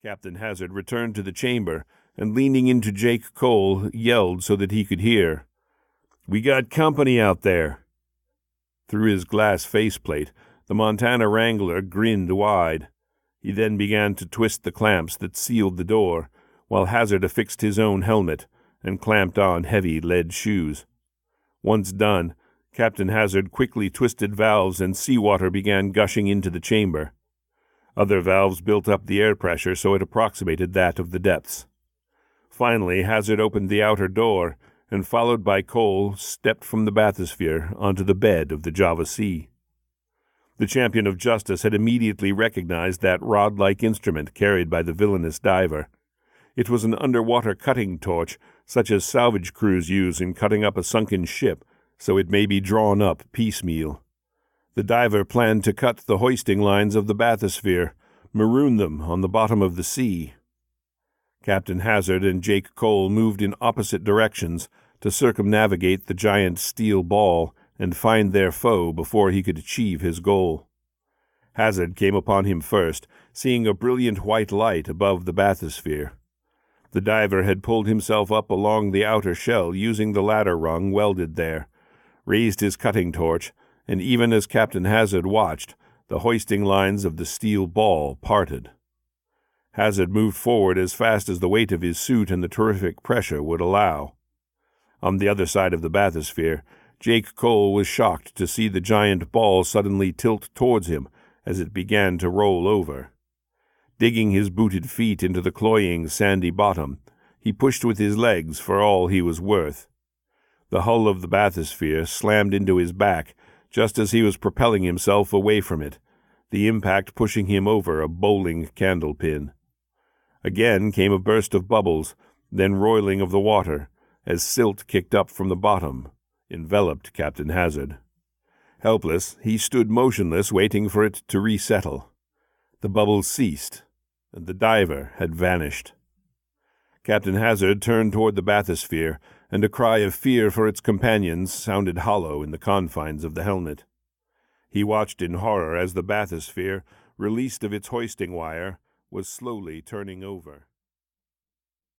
Captain Hazzard returned to the chamber, and leaning into Jake Cole, yelled so that he could hear, "We got company out there." Through his glass faceplate, the Montana Wrangler grinned wide. He then began to twist the clamps that sealed the door, while Hazzard affixed his own helmet and clamped on heavy lead shoes. Once done, Captain Hazzard quickly twisted valves and seawater began gushing into the chamber. Other valves built up the air pressure so it approximated that of the depths. Finally, Hazzard opened the outer door and, followed by Cole, stepped from the bathysphere onto the bed of the Java Sea. The champion of justice had immediately recognized that rod-like instrument carried by the villainous diver. It was an underwater cutting torch, such as salvage crews use in cutting up a sunken ship, so it may be drawn up piecemeal. The diver planned to cut the hoisting lines of the bathysphere, maroon them on the bottom of the sea. Captain Hazzard and Jake Cole moved in opposite directions to circumnavigate the giant steel ball and find their foe before he could achieve his goal. Hazzard came upon him first, seeing a brilliant white light above the bathysphere. The diver had pulled himself up along the outer shell using the ladder rung welded there, raised his cutting torch, and even as Captain Hazzard watched, the hoisting lines of the steel ball parted. Hazzard moved forward as fast as the weight of his suit and the terrific pressure would allow. On the other side of the bathysphere, Jake Cole was shocked to see the giant ball suddenly tilt towards him as it began to roll over. Digging his booted feet into the cloying, sandy bottom, he pushed with his legs for all he was worth. The hull of the bathysphere slammed into his back just as he was propelling himself away from it, the impact pushing him over a bowling candlepin. Again came a burst of bubbles, then roiling of the water, as silt kicked up from the bottom, enveloped Captain Hazzard. Helpless, he stood motionless, waiting for it to resettle. The bubbles ceased, and the diver had vanished. Captain Hazzard turned toward the bathysphere, and a cry of fear for its companions sounded hollow in the confines of the helmet. He watched in horror as the bathysphere, released of its hoisting wire, was slowly turning over.